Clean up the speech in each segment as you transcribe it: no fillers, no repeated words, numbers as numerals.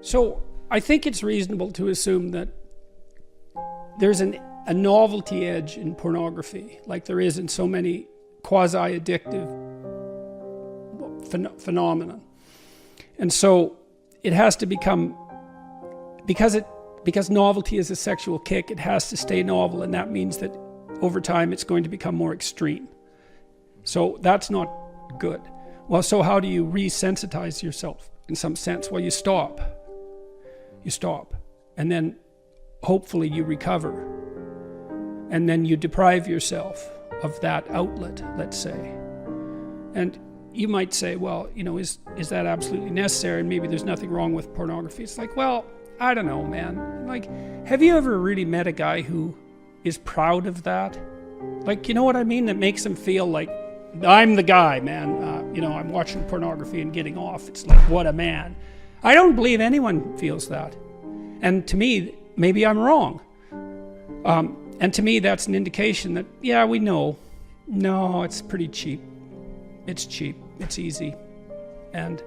So I think it's reasonable to assume that there's a novelty edge in pornography, like there is in so many quasi-addictive phenomena. And so it has to become, because novelty is a sexual kick, it has to stay novel, and that means that over time it's going to become more extreme. So that's not good. Well, so how do you resensitize yourself in some sense? Well, you stop. You stop. And then hopefully you recover. And then you deprive yourself of that outlet, let's say. And you might say, well, you know, is that absolutely necessary? And maybe there's nothing wrong with pornography. It's like, well, I don't know, man. Like, have you ever really met a guy who is proud of that? Like, you know what I mean? That makes him feel like, I'm the guy, man. You know, I'm watching pornography and getting off. It's like, what a man. I don't believe anyone feels that. And to me, maybe I'm wrong. And to me, that's an indication that, yeah, we know. No, it's pretty cheap. It's cheap. It's easy. And,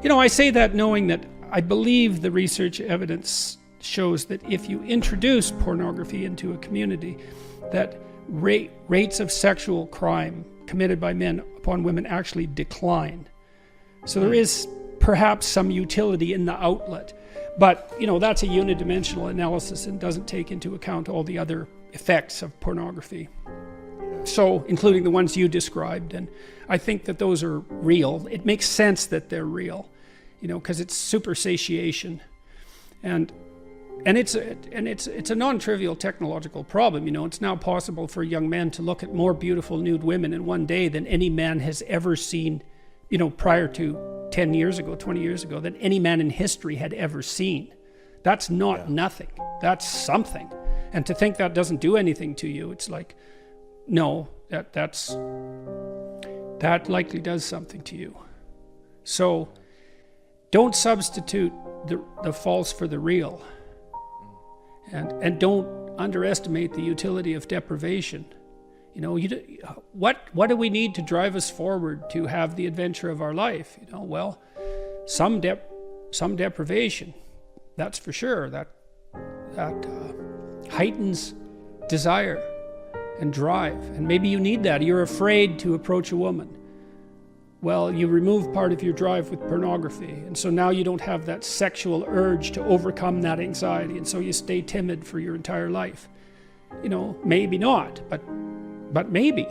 you know, I say that knowing that I believe the research evidence shows that if you introduce pornography into a community, that rates of sexual crime committed by men upon women actually decline. So there is perhaps some utility in the outlet. But, you know, that's a unidimensional analysis and doesn't take into account all the other effects of pornography. So, including the ones you described, and I think that those are real. It makes sense that they're real, you know, because it's super satiation. And it's a non-trivial technological problem, you know. It's now possible for young men to look at more beautiful nude women in one day than any man has ever seen, you know, prior to 10 years ago, 20 years ago, than any man in history had ever seen. That's not nothing. That's something. And to think that doesn't do anything to you, it's like, no, that likely does something to you. So don't substitute the false for the real. And don't underestimate the utility of deprivation. You know, what do we need to drive us forward to have the adventure of our life? You know, well, some deprivation, that's for sure. That heightens desire and drive. And maybe you need that. You're afraid to approach a woman. Well, you remove part of your drive with pornography. And so now you don't have that sexual urge to overcome that anxiety. And so you stay timid for your entire life. You know, maybe not, but maybe.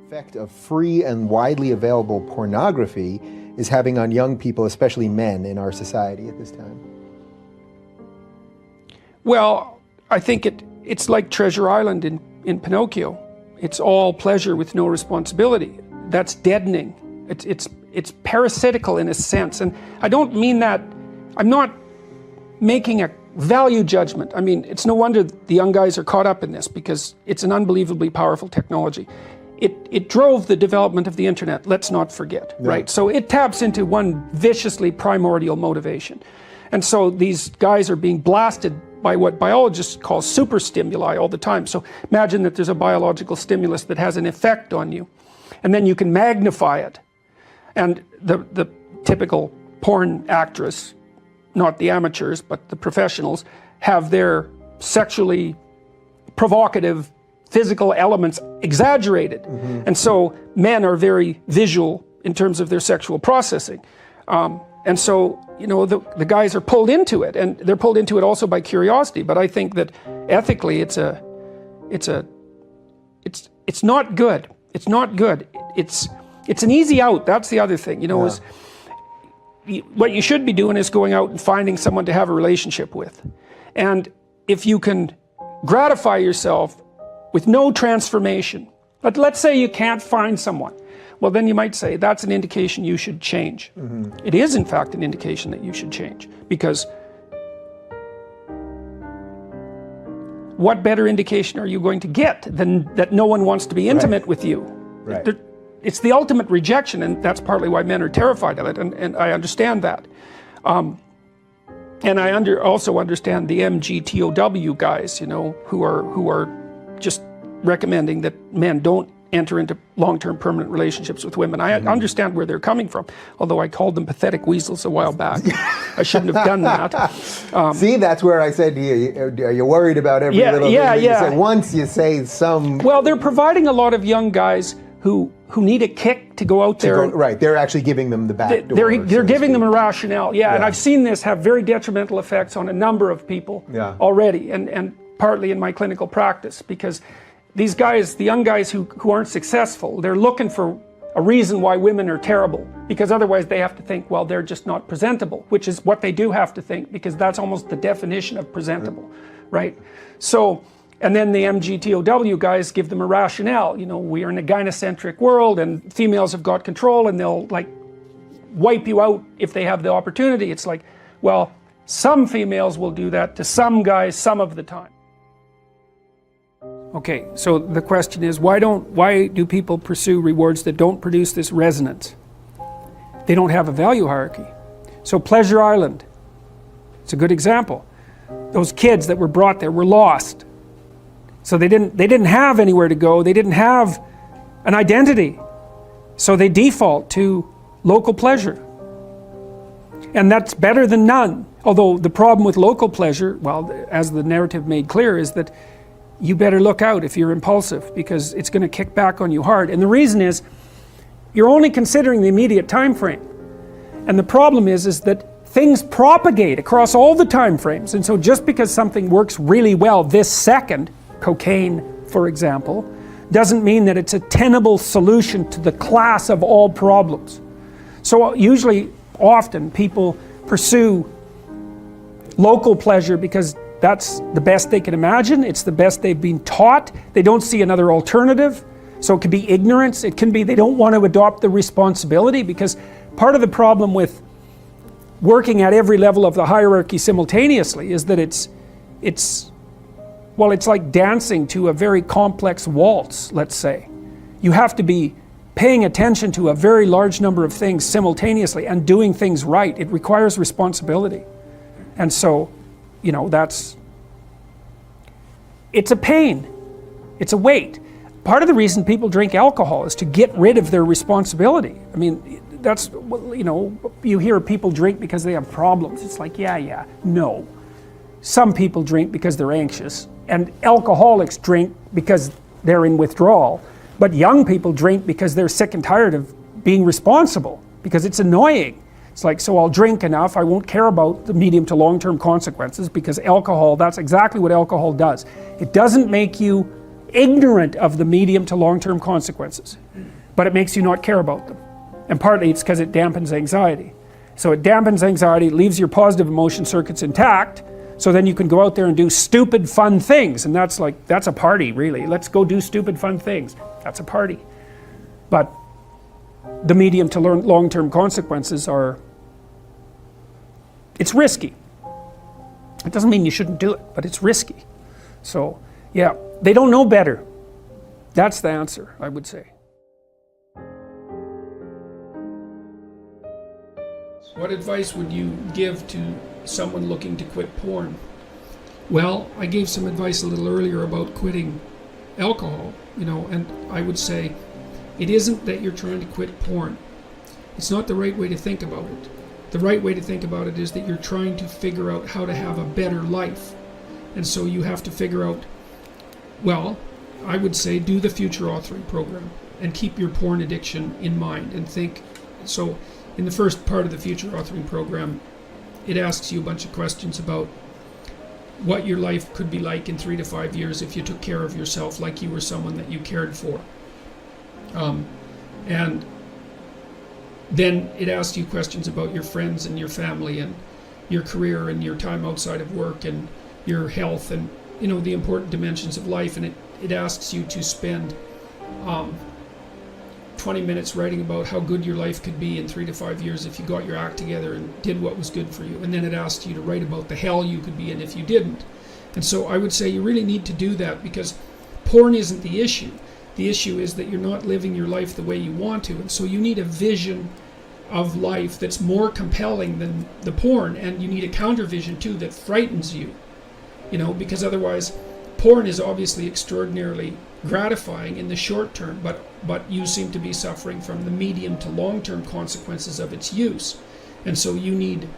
Effect of free and widely available pornography is having on young people, especially men in our society at this time? Well, I think it's like Treasure Island in Pinocchio. It's all pleasure with no responsibility. That's deadening. It's parasitical in a sense. And I don't mean that, I'm not making a value judgment. I mean, it's no wonder the young guys are caught up in this, because it's an unbelievably powerful technology. It drove the development of the internet, let's not forget, right? So it taps into one viciously primordial motivation. And so these guys are being blasted by what biologists call superstimuli all the time. So imagine that there's a biological stimulus that has an effect on you, and then you can magnify it. And the typical porn actress, not the amateurs, but the professionals, have their sexually provocative physical elements exaggerated. And so men are very visual in terms of their sexual processing. And so, you know, the guys are pulled into it, and they're pulled into it also by curiosity. But I think that ethically it's not good. It's not good. It's an easy out. That's the other thing, you know, is what you should be doing is going out and finding someone to have a relationship with. And if you can gratify yourself with no transformation, but let's say you can't find someone, well, then you might say that's an indication you should change. It is, in fact, an indication that you should change, because what better indication are you going to get than that no one wants to be intimate with you? It's the ultimate rejection, and that's partly why men are terrified of it, and I understand that. And I also understand the MGTOW guys, you know, who are just recommending that men don't enter into long-term permanent relationships with women. I understand where they're coming from, although I called them pathetic weasels a while back. I shouldn't have done that. See, that's where I said to you, are you worried about every little thing that you say? Once you say some... Well, they're providing a lot of young guys who need a kick to go out there. Right, they're actually giving them the back door. They're giving them a rationale, and I've seen this have very detrimental effects on a number of people already, and partly in my clinical practice, because these guys, the young guys who aren't successful, they're looking for a reason why women are terrible, because otherwise they have to think, well, they're just not presentable, which is what they do have to think, because that's almost the definition of presentable, right? So, and then the MGTOW guys give them a rationale. You know, we are in a gynocentric world and females have got control and they'll like wipe you out if they have the opportunity. It's like, well, some females will do that to some guys some of the time. Okay, so the question is, why do people pursue rewards that don't produce this resonance? They don't have a value hierarchy. So Pleasure Island, it's a good example. Those kids that were brought there were lost. So they didn't have anywhere to go. They didn't have an identity. So they default to local pleasure. And that's better than none. Although the problem with local pleasure, well, as the narrative made clear, is that you better look out if you're impulsive, because it's going to kick back on you hard. And the reason is, you're only considering the immediate time frame. And the problem is that things propagate across all the time frames. And so just because something works really well this second, cocaine, for example, doesn't mean that it's a tenable solution to the class of all problems. So usually, often, people pursue local pleasure because that's the best they can imagine. It's the best they've been taught. They don't see another alternative. So it could be ignorance. It can be they don't want to adopt the responsibility, because part of the problem with working at every level of the hierarchy simultaneously is that it's like dancing to a very complex waltz, let's say. You have to be paying attention to a very large number of things simultaneously and doing things right. It requires responsibility. And so, you know, it's a pain. It's a weight. Part of the reason people drink alcohol is to get rid of their responsibility. I mean, that's, you know, you hear people drink because they have problems. It's like, yeah, no. Some people drink because they're anxious, and alcoholics drink because they're in withdrawal. But young people drink because they're sick and tired of being responsible, because it's annoying. It's like, so I'll drink enough, I won't care about the medium to long-term consequences, because alcohol, that's exactly what alcohol does. It doesn't make you ignorant of the medium to long-term consequences, but it makes you not care about them. And partly it's because it dampens anxiety. So it dampens anxiety, leaves your positive emotion circuits intact, so then you can go out there and do stupid fun things, and that's a party, really. Let's go do stupid fun things. That's a party. But the medium to long-term consequences it's risky. It doesn't mean you shouldn't do it, but it's risky. So, yeah, they don't know better. That's the answer, I would say. What advice would you give to someone looking to quit porn? Well, I gave some advice a little earlier about quitting alcohol, you know, and I would say it isn't that you're trying to quit porn. It's not the right way to think about it. The right way to think about it is that you're trying to figure out how to have a better life. And so you have to figure out, well, I would say do the future authoring program and keep your porn addiction in mind and think. So in the first part of the future authoring program, it asks you a bunch of questions about what your life could be like in 3 to 5 years if you took care of yourself like you were someone that you cared for. And then it asks you questions about your friends and your family and your career and your time outside of work and your health and, you know, the important dimensions of life. And it asks you to spend 20 minutes writing about how good your life could be in 3 to 5 years if you got your act together and did what was good for you. And then it asks you to write about the hell you could be in if you didn't. And so I would say you really need to do that, because porn isn't the issue. The issue is that you're not living your life the way you want to. And so you need a vision of life that's more compelling than the porn, and you need a counter vision too that frightens you, you know, because otherwise porn is obviously extraordinarily gratifying in the short term, but you seem to be suffering from the medium to long-term consequences of its use. And so you need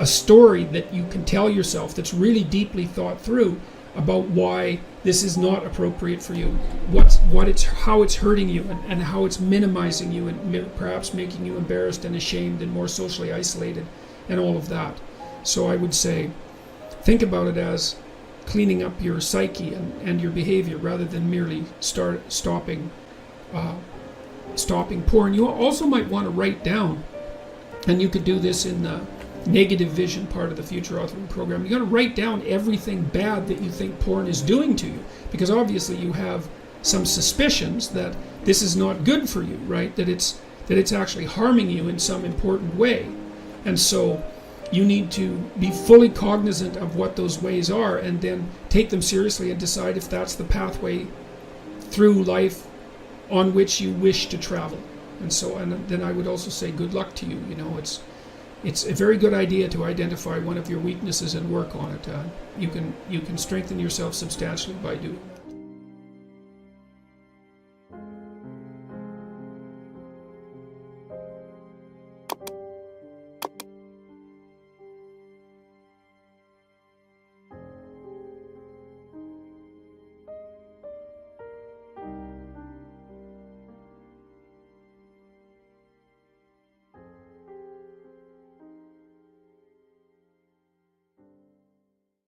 a story that you can tell yourself that's really deeply thought through about why this is not appropriate for you, how it's hurting you, and how it's minimizing you, and perhaps making you embarrassed and ashamed and more socially isolated, and all of that. So I would say, think about it as cleaning up your psyche and your behavior, rather than merely stopping porn. You also might want to write down, and you could do this in the negative vision part of the future authoring program. You got to write down everything bad that you think porn is doing to you, because obviously you have some suspicions that this is not good for you, right? That it's actually harming you in some important way. And so you need to be fully cognizant of what those ways are, and then take them seriously and decide if that's the pathway through life on which you wish to travel. And then I would also say good luck to you. You know, it's a very good idea to identify one of your weaknesses and work on it. You can strengthen yourself substantially by doing that.